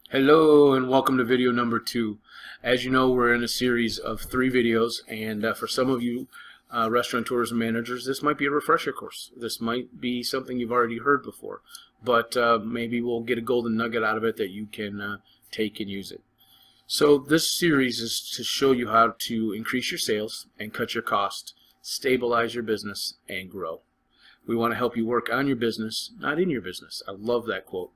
Hello and welcome to video number 2. As you know, we're in a series of 3 videos, and for some of you restaurateurs and managers, this might be a refresher course. This might be something you've already heard before, but maybe we'll get a golden nugget out of it that you can take and use it. So this series is to show you how to increase your sales and cut your costs, stabilize your business, and grow. We want to help you work on your business, not in your business. I love that quote.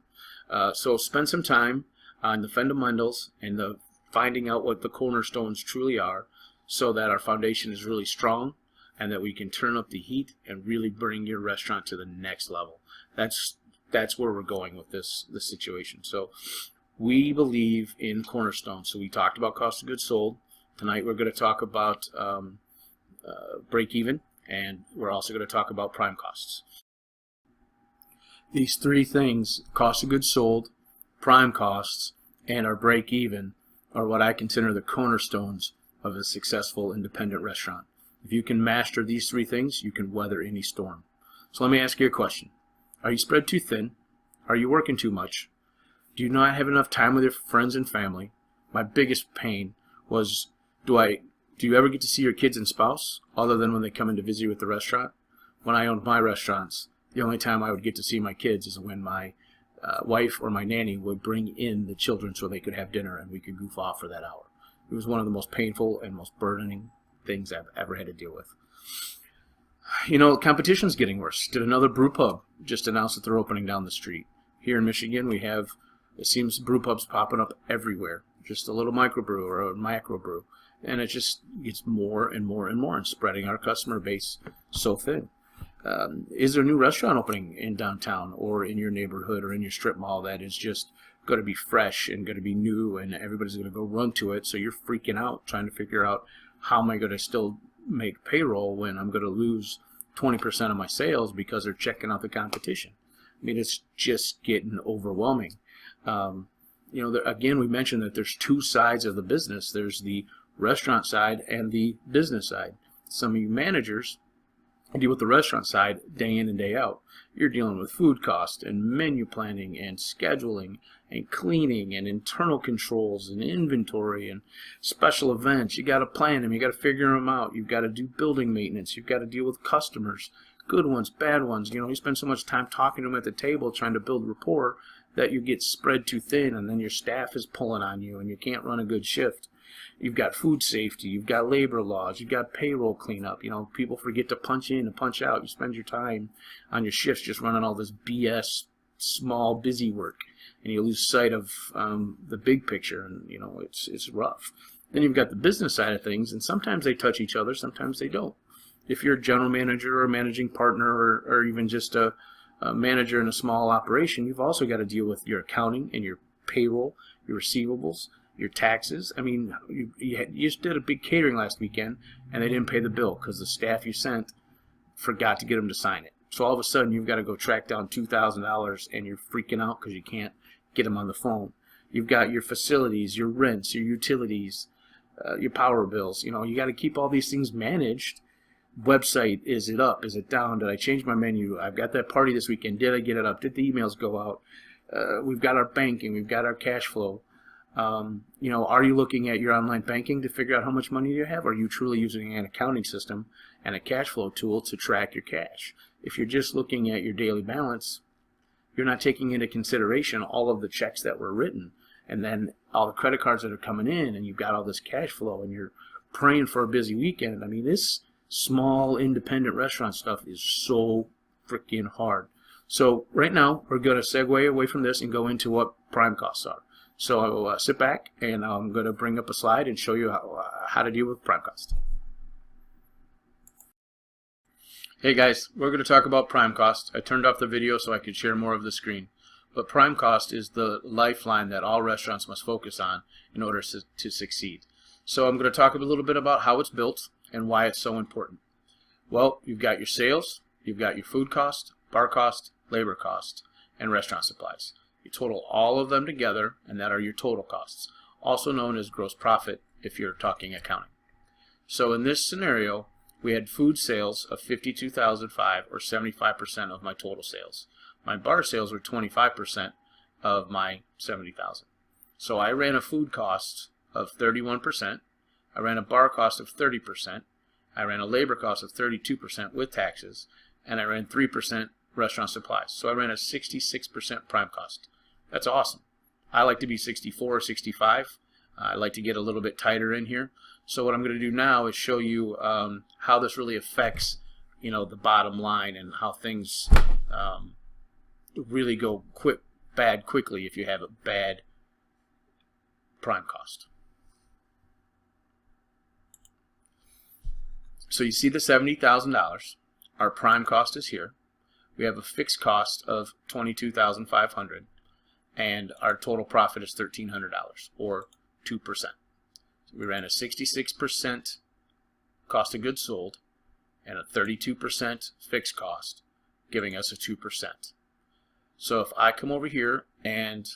So spend some time on the fundamentals and the finding out what the cornerstones truly are, so that our foundation is really strong and that we can turn up the heat and really bring your restaurant to the next level. That's where we're going with this situation. So we believe in cornerstones. So we talked about cost of goods sold. Tonight we're going to talk about break even, and we're also going to talk about prime costs. These 3 things, cost of goods sold, prime costs, and our break even, are what I consider the cornerstones of a successful independent restaurant. If you can master these 3 things, you can weather any storm. So let me ask you a question. Are you spread too thin? Are you working too much? Do you not have enough time with your friends and family? My biggest pain was, do you ever get to see your kids and spouse other than when they come in to visit you at the restaurant? When I owned my restaurants, the only time I would get to see my kids is when my wife or my nanny would bring in the children so they could have dinner and we could goof off for that hour. It was one of the most painful and most burdening things I've ever had to deal with. You know, competition's getting worse. Did another brew pub just announce that they're opening down the street. Here in Michigan, we have, it seems, brew pubs popping up everywhere. Just a little microbrew or a macro brew. And it just gets more and more and more and spreading our customer base so thin. Is there a new restaurant opening in downtown or in your neighborhood or in your strip mall that is just going to be fresh and going to be new and everybody's going to go run to it, so you're freaking out trying to figure out, how am I going to still make payroll when I'm going to lose 20% of my sales because they're checking out the competition? I mean, it's just getting overwhelming. You know, again, we mentioned that there's 2 sides of the business. There's the restaurant side and the business side. Some of you managers deal with the restaurant side day in and day out. You're dealing with food cost and menu planning and scheduling and cleaning and internal controls and inventory and special events. You got to plan them. You got to figure them out. You've got to do building maintenance. You've got to deal with customers, good ones, bad ones. You know, you spend so much time talking to them at the table trying to build rapport that you get spread too thin, and then your staff is pulling on you and you can't run a good shift. You've got food safety, you've got labor laws, you've got payroll cleanup. You know, people forget to punch in and punch out. You spend your time on your shifts just running all this BS, small, busy work, and you lose sight of the big picture, and, you know, it's rough. Then you've got the business side of things, and sometimes they touch each other, sometimes they don't. If you're a general manager or a managing partner or even just a manager in a small operation, you've also got to deal with your accounting and your payroll, your receivables, your taxes. I mean, you just did a big catering last weekend and they didn't pay the bill because the staff you sent forgot to get them to sign it. So all of a sudden you've got to go track down $2,000 and you're freaking out because you can't get them on the phone. You've got your facilities, your rents, your utilities, your power bills. You know, you got to keep all these things managed. Website, is it up? Is it down? Did I change my menu? I've got that party this weekend. Did I get it up? Did the emails go out? We've got our banking. We've got our cash flow. You know, are you looking at your online banking to figure out how much money you have? Or are you truly using an accounting system and a cash flow tool to track your cash? If you're just looking at your daily balance, you're not taking into consideration all of the checks that were written and then all the credit cards that are coming in, and you've got all this cash flow and you're praying for a busy weekend. I mean, this small independent restaurant stuff is so freaking hard. So right now we're going to segue away from this and go into what prime costs are. So sit back, and I'm going to bring up a slide and show you how to deal with prime cost. Hey guys, we're going to talk about prime cost. I turned off the video so I could share more of the screen. But prime cost is the lifeline that all restaurants must focus on in order to succeed. So I'm going to talk a little bit about how it's built and why it's so important. Well, you've got your sales, you've got your food cost, bar cost, labor cost, and restaurant supplies. You total all of them together, and that are your total costs, also known as gross profit if you're talking accounting. So in this scenario, we had food sales of $52,005, or 75% of my total sales. My bar sales were 25% of my $70,000. So I ran a food cost of 31%. I ran a bar cost of 30%. I ran a labor cost of 32% with taxes. And I ran 3% restaurant supplies. So I ran a 66% prime cost. That's awesome. I like to be 64 or 65. I like to get a little bit tighter in here. So what I'm going to do now is show you how this really affects, the bottom line, and how things really go bad quickly if you have a bad prime cost. So you see the $70,000. Our prime cost is here. We have a fixed cost of $22,500, and our total profit is $1,300, or 2%. So we ran a 66% cost of goods sold and a 32% fixed cost, giving us a 2%. So if I come over here and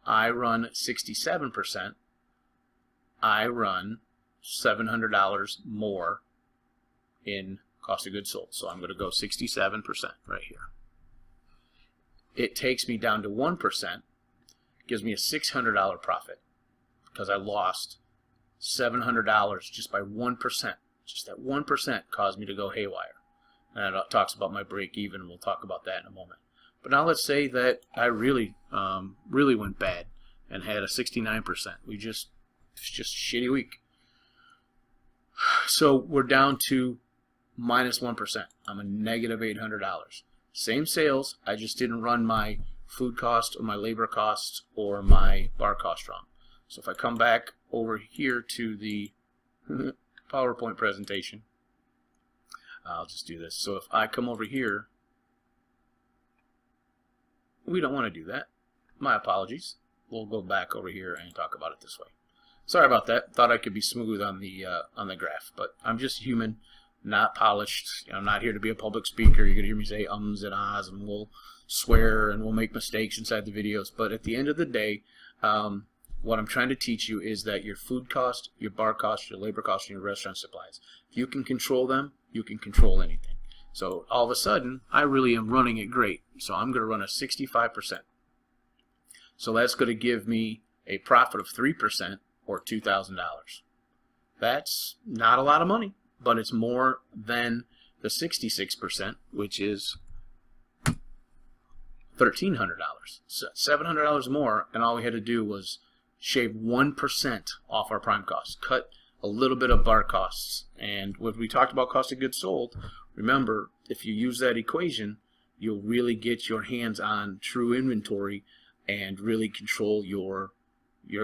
I run 67%, I run $700 more in cost of goods sold. So I'm going to go 67% right here. It takes me down to 1%, gives me a $600 profit, because I lost $700 just by 1%. Just that 1% caused me to go haywire. And it talks about my break even, and we'll talk about that in a moment. But now let's say that I really went bad and had a 69%. It's just a shitty week. So we're down to minus 1%. I'm a negative $800. Same sales, I just didn't run my food cost or my labor costs or my bar cost wrong. So if I come back over here to the PowerPoint presentation, I'll just do this. So if I come over here, we don't want to do that. My apologies. We'll go back over here and talk about it this way. Sorry about that. Thought I could be smooth on the graph, but I'm just human, not polished. I'm not here to be a public speaker. You're gonna hear me say ums and ahs, and we'll swear and we'll make mistakes inside the videos. But at the end of the day, what I'm trying to teach you is that your food cost, your bar cost, your labor cost, and your restaurant supplies, if you can control them, you can control anything. So all of a sudden, I really am running it great. So I'm going to run a 65%. So that's going to give me a profit of 3%, or $2,000. That's not a lot of money, but it's more than the 66%, which is $1,300. So $700 more, and all we had to do was shave 1% off our prime costs, cut a little bit of bar costs. And when we talked about cost of goods sold, remember, if you use that equation, you'll really get your hands on true inventory and really control your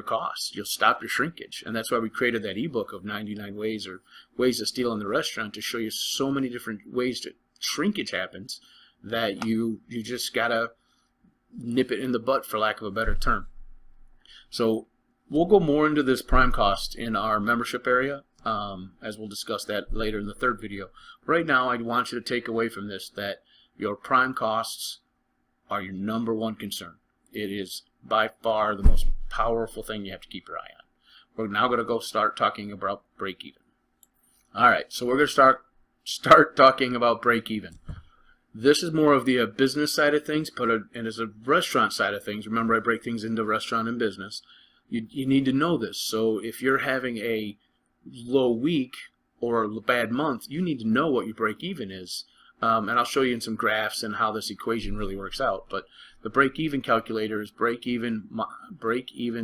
costs. You'll stop your shrinkage. And that's why we created that ebook of 99 ways or ways to steal in the restaurant, to show you so many different ways that shrinkage happens that you just gotta nip it in the butt, for lack of a better term. So we'll go more into this prime cost in our membership area, as we'll discuss that later in the third video. Right now, I want you to take away from this that your prime costs are your #1 concern. It is by far the most powerful thing you have to keep your eye on. We're now going to go start talking about break even. Alright, so we're going to start talking about break even. This is more of the business side of things, but and as a restaurant side of things, remember I break things into restaurant and business. You need to know this. So if you're having a low week or a bad month, you need to know what your break even is. And I'll show you in some graphs and how this equation really works out. But the break-even calculator is break-even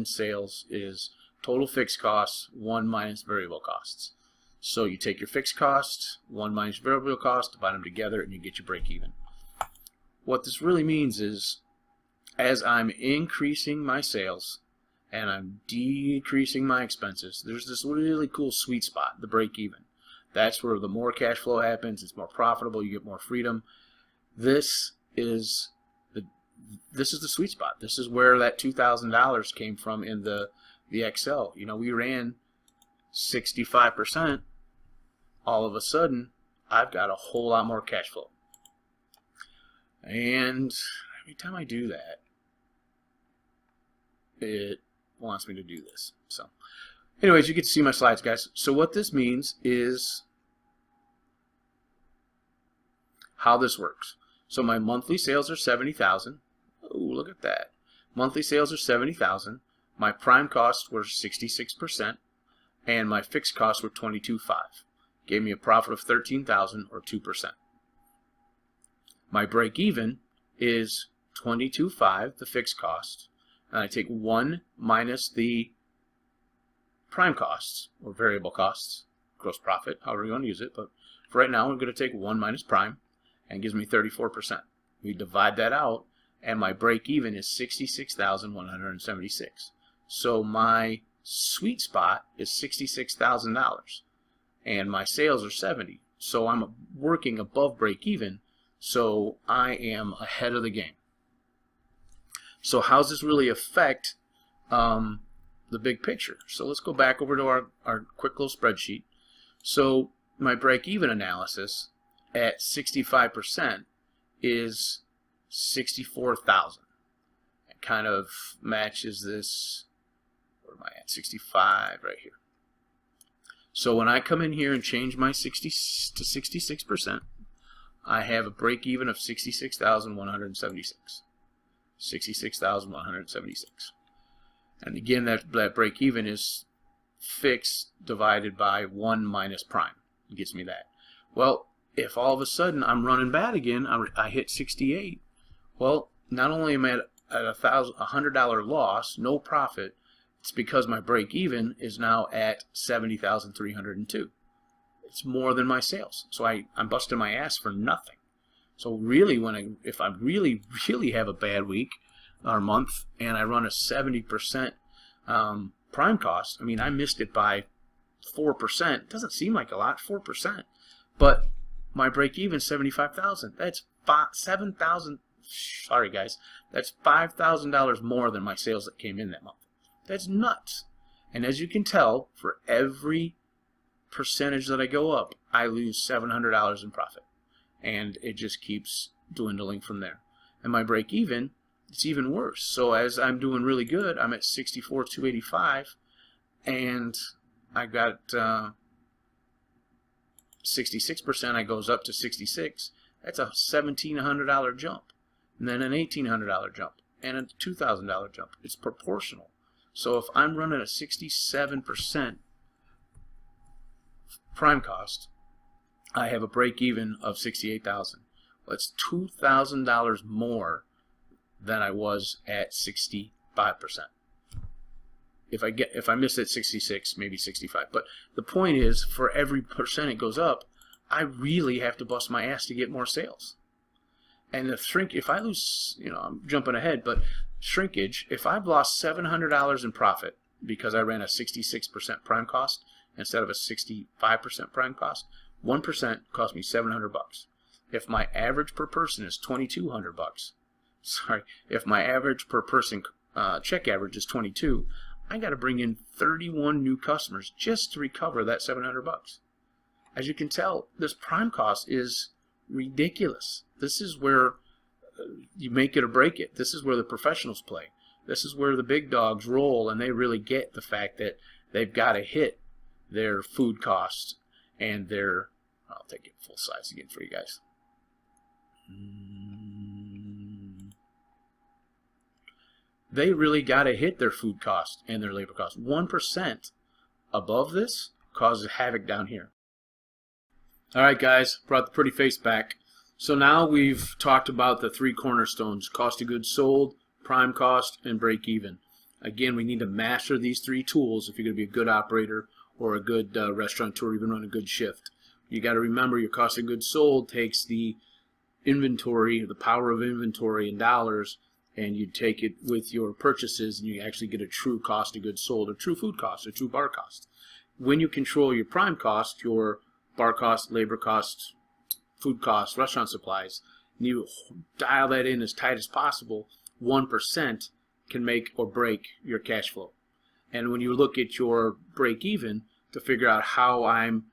sales is total fixed costs 1 minus variable costs. So you take your fixed costs, 1 minus variable cost, divide them together, and you get your break-even. What this really means is, as I'm increasing my sales and I'm decreasing my expenses, there's this really cool sweet spot, the break-even. That's where the more cash flow happens. It's more profitable. You get more freedom. This is the sweet spot. This is where that $2,000 came from in the Excel. We ran 65%. All of a sudden, I've got a whole lot more cash flow. And every time I do that, it wants me to do this. So, anyways, you get to see my slides, guys. So what this means is how this works. So my monthly sales are $70,000. Oh, look at that. Monthly sales are $70,000. my prime costs were 66% and my fixed costs were 22.5. Gave me a profit of 13,000 or 2%. My break even is 22.5, the fixed cost, and I take 1 minus the prime costs or variable costs, gross profit, however you want to use it, but for right now we're going to take 1 minus prime and gives me 34%. We divide that out and my break even is 66,176. So my sweet spot is $66,000 and my sales are 70. So I'm working above break even, so I am ahead of the game. So how does this really affect the big picture? So let's go back over to our quick little spreadsheet. So my break-even analysis at 65% is 64,000. It kind of matches this. Where am I at? 65 right here. So when I come in here and change my 60 to 66%, I have a break-even of 66,176. 66,176. And again, that break-even is fixed divided by 1 minus prime. It gets me that. Well, if all of a sudden I'm running bad again, I hit 68, well, not only am I at a $100 loss, no profit, it's because my break-even is now at 70,302. It's more than my sales. So I'm busting my ass for nothing. So really, if I really have a bad week or month and I run a 70% prime cost, I mean, I missed it by 4%. It doesn't seem like a lot, 4%, but my break-even 75,000. That's 7,000. Sorry, guys, that's $5,000 more than my sales that came in that month. That's nuts. And as you can tell, for every percentage that I go up, I lose $700 in profit. And it just keeps dwindling from there. And my break even, it's even worse. So as I'm doing really good, I'm at 64,285, and I got 66%. I goes up to 66. That's a $1,700 jump, and then an $1,800 jump, and a $2,000 jump. It's proportional. So if I'm running a 67% prime cost, I have a break even of 68,000. Well, that's $2,000 more than I was at 65%. If I miss at 66, maybe 65. But the point is, for every percent it goes up, I really have to bust my ass to get more sales. And if I lose, I'm jumping ahead, but shrinkage, if I've lost $700 in profit because I ran a 66% prime cost instead of a 65% prime cost, 1% cost me $700. If my average per person is $2,200, if my average per person check average is 22, I got to bring in 31 new customers just to recover that $700. As you can tell, this prime cost is ridiculous. This is where you make it or break it. This is where the professionals play. This is where the big dogs roll, and they really get the fact that they've got to hit their food costs and their, I'll take it full size again for you guys. They really got to hit their food cost and their labor cost. 1% above this causes havoc down here. All right, guys, brought the pretty face back. So now we've talked about the three cornerstones: cost of goods sold, prime cost, and break even. Again, we need to master these three tools if you're going to be a good operator or a good restaurateur, or even run a good shift. You got to remember your cost of goods sold takes the inventory, the power of inventory in dollars, and you take it with your purchases, and you actually get a true cost of goods sold, a true food cost, a true bar cost. When you control your prime cost, your bar cost, labor cost, food cost, restaurant supplies, and you dial that in as tight as possible, 1% can make or break your cash flow. And when you look at your break even to figure out how I'm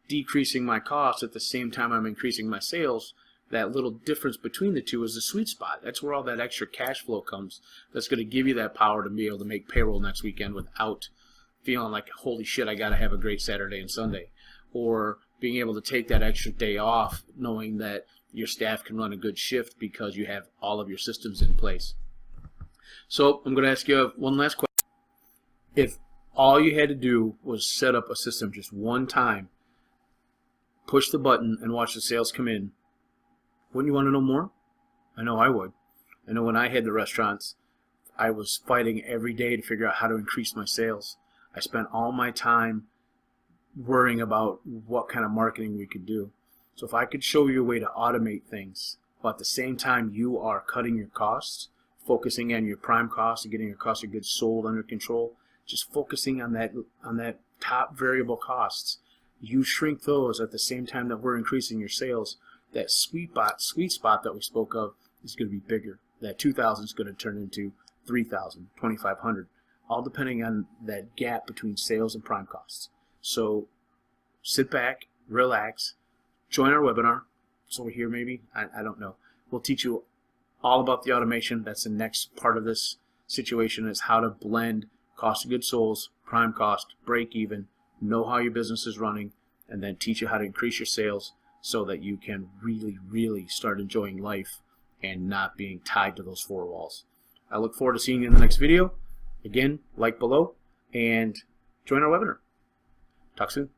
decreasing my costs at the same time I'm increasing my sales, that little difference between the two is the sweet spot. That's where all that extra cash flow comes. That's going to give you that power to be able to make payroll next weekend without feeling like, holy shit, I got to have a great Saturday and Sunday. Or being able to take that extra day off knowing that your staff can run a good shift because you have all of your systems in place. So I'm going to ask you one last question. If all you had to do was set up a system just one time, push the button and watch the sales come in, wouldn't you want to know more? I know I would. I know when I had the restaurants, I was fighting every day to figure out how to increase my sales. I spent all my time worrying about what kind of marketing we could do. So if I could show you a way to automate things, but at the same time you are cutting your costs, focusing on your prime costs and getting your cost of goods sold under control, just focusing on that top variable costs, you shrink those at the same time that we're increasing your sales. That sweet spot that we spoke of is going to be bigger. That 2,000 is going to turn into 3,000, 2,500, all depending on that gap between sales and prime costs. So sit back, relax, join our webinar. It's over here maybe, I don't know. We'll teach you all about the automation. That's the next part of this situation, is how to blend cost of goods sold, prime cost, break even, know how your business is running, and then teach you how to increase your sales so that you can really, really start enjoying life and not being tied to those four walls. I look forward to seeing you in the next video. Again, like below and join our webinar. Talk soon.